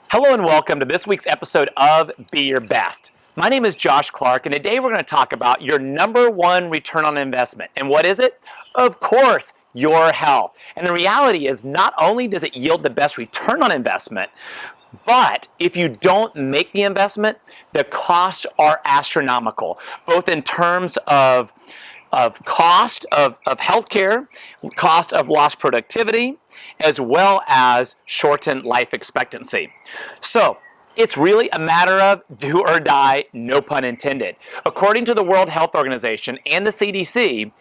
Hello and welcome to this week's episode of Be Your Best. My name is Josh Clark, and today we're going to talk about your number one return on investment. And what is it? Of course, your health. And the reality is, not only does it yield the best return on investment, but if you don't make the investment, the costs are astronomical, both in terms of cost of healthcare, cost of lost productivity, as well as shortened life expectancy. So it's really a matter of do or die, no pun intended. According to the World Health Organization and the CDC,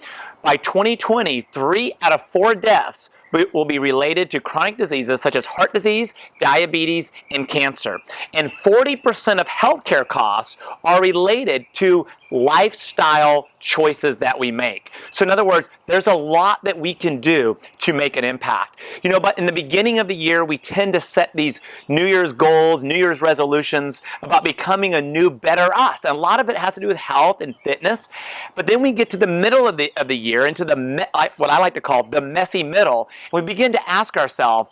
by 2020, 3 out of 4 deaths will be related to chronic diseases such as heart disease, diabetes, and cancer. And 40% of healthcare costs are related to lifestyle choices that we make. So in other words, there's a lot that we can do to make an impact. But in the beginning of the year, we tend to set these New Year's goals, New Year's resolutions about becoming a new, better us. And a lot of it has to do with health and fitness. But then we get to the middle of the year, into what I like to call the messy middle, and we begin to ask ourselves,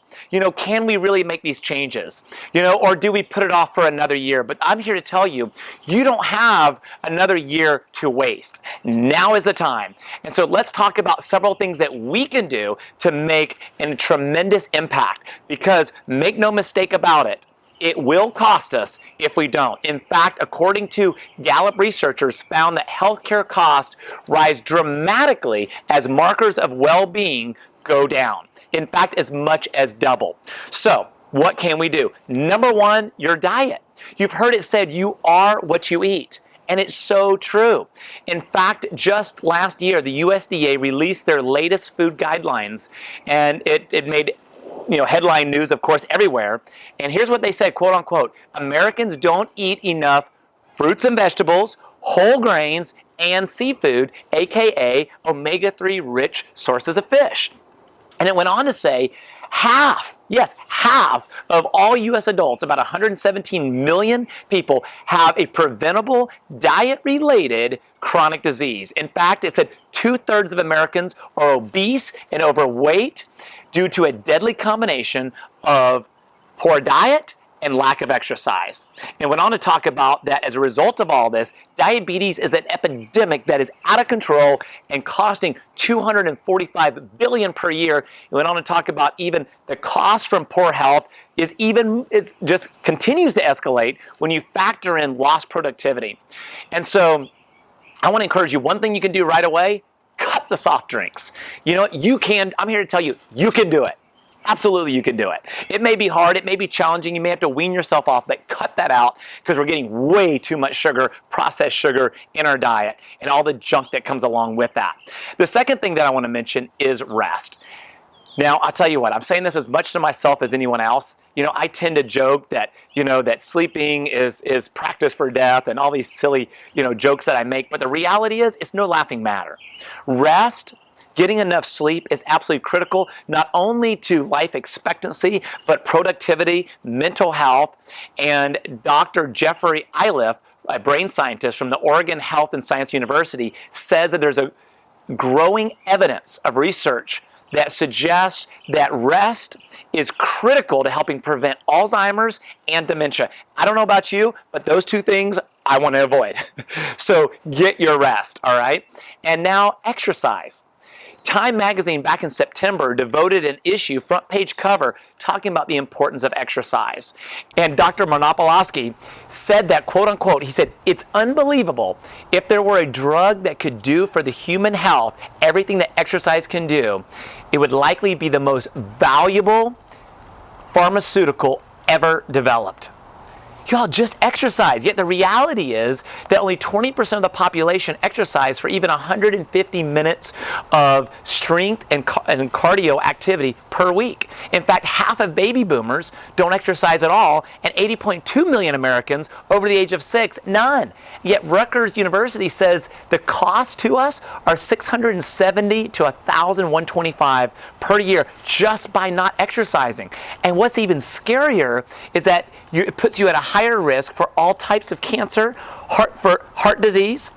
can we really make these changes? Or do we put it off for another year? But I'm here to tell you, you don't have another year to waste. Now is the time. And so let's talk about several things that we can do to make a tremendous impact, because make no mistake about it, it will cost us if we don't. In fact, according to Gallup researchers found that healthcare costs rise dramatically as markers of well-being go down. In fact, as much as double. So what can we do? Number one, your diet. You've heard it said you are what you eat. And it's so true. In fact, just last year, the USDA released their latest food guidelines, and it made headline news, of course, everywhere. And here's what they said, quote unquote, Americans don't eat enough fruits and vegetables, whole grains, and seafood, aka omega-3 rich sources of fish. And it went on to say, half of all U.S. adults, about 117 million people, have a preventable diet-related chronic disease. In fact, it said 2/3 of Americans are obese and overweight due to a deadly combination of poor diet and lack of exercise. And went on to talk about that as a result of all this, diabetes is an epidemic that is out of control and costing $245 billion per year. It went on to talk about even the cost from poor health is just continues to escalate when you factor in lost productivity. And so I want to encourage you, one thing you can do right away, cut the soft drinks. I'm here to tell you, you can do it. Absolutely, you can do it. It may be hard, it may be challenging, you may have to wean yourself off, but cut that out, because we're getting way too much sugar, processed sugar, in our diet, and all the junk that comes along with that. The second thing that I want to mention is rest. Now, I'll tell you what, I'm saying this as much to myself as anyone else. I tend to joke that, that sleeping is practice for death, and all these silly, jokes that I make, but the reality is, it's no laughing matter. Rest, getting enough sleep is absolutely critical, not only to life expectancy, but productivity, mental health. And Dr. Jeffrey Iliff, a brain scientist from the Oregon Health and Science University, says that there's a growing evidence of research that suggests that rest is critical to helping prevent Alzheimer's and dementia. I don't know about you, but those two things I want to avoid. So get your rest, all right? And now exercise. Time magazine back in September devoted an issue, front page cover, talking about the importance of exercise. And Dr. Monopolowski said that, quote unquote, he said, it's unbelievable. If there were a drug that could do for the human health everything that exercise can do, it would likely be the most valuable pharmaceutical ever developed. Y'all, just exercise. Yet the reality is that only 20% of the population exercise for even 150 minutes of strength and cardio activity per week. In fact, half of baby boomers don't exercise at all, and 80.2 million Americans over the age of 6, none. Yet Rutgers University says the costs to us are $670 to $1,125 per year just by not exercising. And what's even scarier is that it puts you at a higher risk for all types of cancer, heart disease,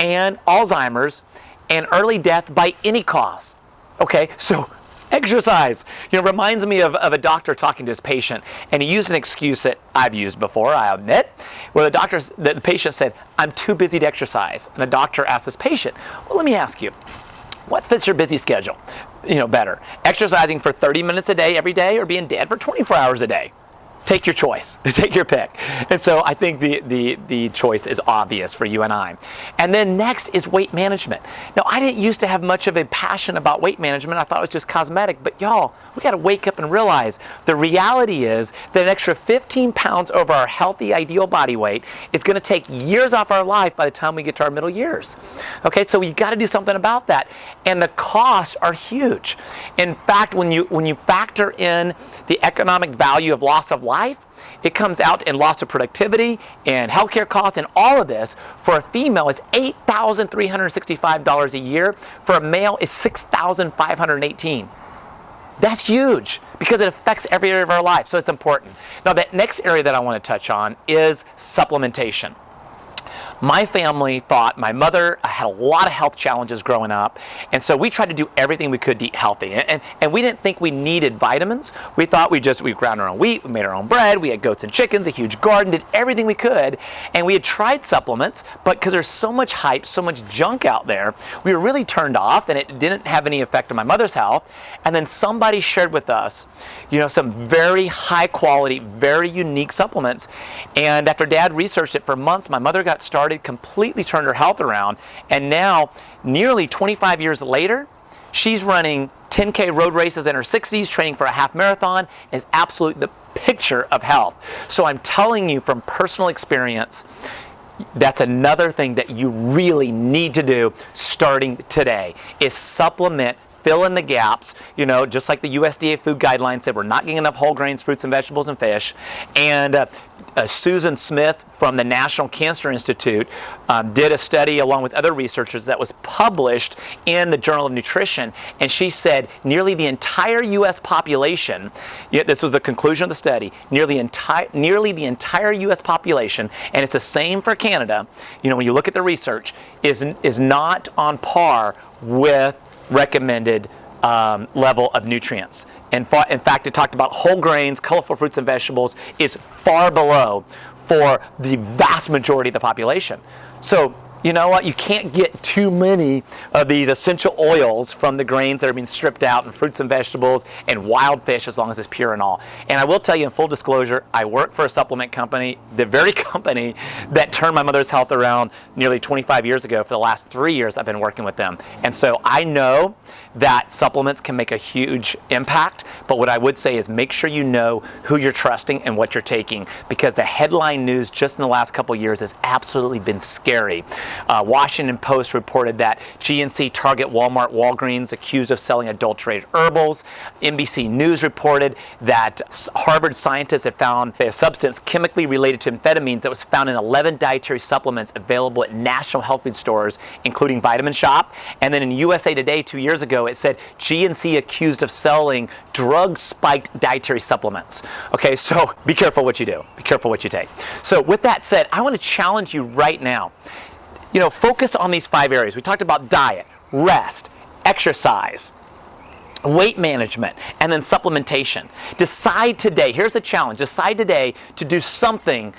and Alzheimer's, and early death by any cause. Okay, so Exercise. Reminds me of a doctor talking to his patient, and he used an excuse that I've used before, I admit, where the patient said, "I'm too busy to exercise." And the doctor asked his patient, "Well, let me ask you, what fits your busy schedule, better? Exercising for 30 minutes a day every day, or being dead for 24 hours a day?" Take your choice. Take your pick. And so I think the choice is obvious for you and I. And then next is weight management. Now, I didn't used to have much of a passion about weight management. I thought it was just cosmetic. But y'all, we got to wake up and realize the reality is that an extra 15 pounds over our healthy, ideal body weight is going to take years off our life by the time we get to our middle years. Okay, so you got to do something about that. And the costs are huge. In fact, when you factor in the economic value of loss of life, it comes out in loss of productivity and healthcare costs, and all of this for a female is $8,365 a year. For a male, it's $6,518. That's huge because it affects every area of our life, so it's important. Now, that next area that I want to touch on is supplementation. My family thought, my mother had a lot of health challenges growing up, and so we tried to do everything we could to eat healthy. And we didn't think we needed vitamins. We thought we ground our own wheat, we made our own bread, we had goats and chickens, a huge garden, did everything we could. And we had tried supplements, but because there's so much hype, so much junk out there, we were really turned off, and it didn't have any effect on my mother's health. And then somebody shared with us, some very high quality, very unique supplements. And after Dad researched it for months, my mother got started, completely turned her health around, and now nearly 25 years later, she's running 10K road races in her 60s, training for a half marathon, is absolutely the picture of health. So I'm telling you from personal experience, that's another thing that you really need to do starting today, is supplement, fill in the gaps, just like the USDA food guidelines said, we're not getting enough whole grains, fruits and vegetables and fish. And Susan Smith from the National Cancer Institute did a study along with other researchers that was published in the Journal of Nutrition, and she said nearly the entire U.S. population, this was the conclusion of the study, nearly the entire U.S. population, and it's the same for Canada, when you look at the research, is not on par with recommended level of nutrients. In fact, it talked about whole grains, colorful fruits and vegetables is far below for the vast majority of the population. So, you know what? You can't get too many of these essential oils from the grains that are being stripped out, and fruits and vegetables and wild fish, as long as it's pure and all. And I will tell you in full disclosure, I work for a supplement company, the very company that turned my mother's health around nearly 25 years ago. For the last 3 years, I've been working with them. And so I know that supplements can make a huge impact, but what I would say is make sure you know who you're trusting and what you're taking, because the headline news just in the last couple of years has absolutely been scary. Washington Post reported that GNC, Target, Walmart, Walgreens accused of selling adulterated herbals. NBC News reported that Harvard scientists had found a substance chemically related to amphetamines that was found in 11 dietary supplements available at national health food stores, including Vitamin Shop. And then in USA Today 2 years ago, it said GNC accused of selling drug-spiked dietary supplements. Okay, so be careful what you do. Be careful what you take. So with that said, I want to challenge you right now. Focus on these 5 areas. We talked about diet, rest, exercise, weight management, and then supplementation. Decide today, here's the challenge, decide today to do something,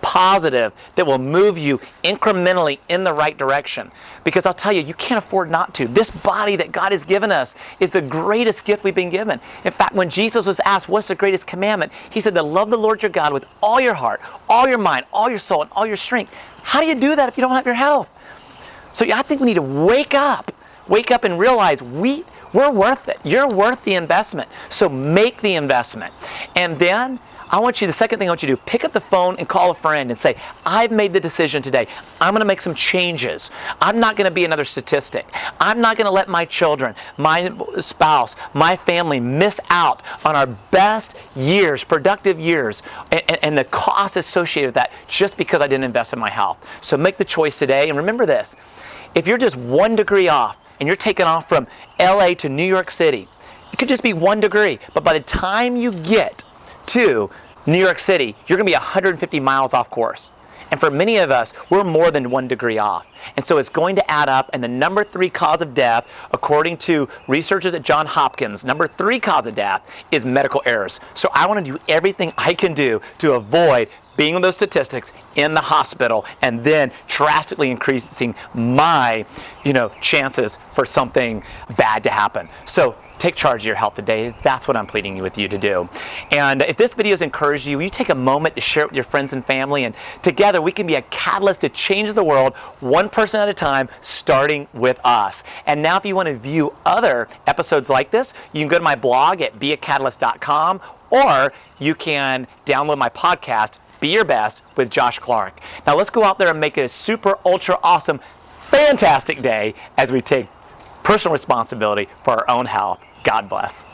positive that will move you incrementally in the right direction. Because I'll tell you, you can't afford not to. This body that God has given us is the greatest gift we've been given. In fact, when Jesus was asked, what's the greatest commandment? He said to love the Lord your God with all your heart, all your mind, all your soul, and all your strength. How do you do that if you don't have your health? So I think we need to wake up and realize we're worth it. You're worth the investment. So make the investment. And then the second thing I want you to do, pick up the phone and call a friend and say, I've made the decision today. I'm going to make some changes. I'm not going to be another statistic. I'm not going to let my children, my spouse, my family miss out on our best years, productive years, and the cost associated with that just because I didn't invest in my health. So make the choice today. And remember this, if you're just 1 degree off and you're taking off from LA to New York City, it could just be 1 degree. But by the time you get to New York City, you're going to be 150 miles off course. And for many of us, we're more than 1 degree off. And so it's going to add up, and the number 3 cause of death, according to researchers at Johns Hopkins, number 3 cause of death is medical errors. So I want to do everything I can do to avoid being on those statistics in the hospital and then drastically increasing my, chances for something bad to happen. So take charge of your health today. That's what I'm pleading with you to do. And if this video has encouraged you, will you take a moment to share it with your friends and family, and together we can be a catalyst to change the world one person at a time, starting with us. And now if you want to view other episodes like this, you can go to my blog at beacatalyst.com, or you can download my podcast, Be Your Best with Josh Clark. Now let's go out there and make it a super, ultra awesome, fantastic day as we take personal responsibility for our own health. God bless.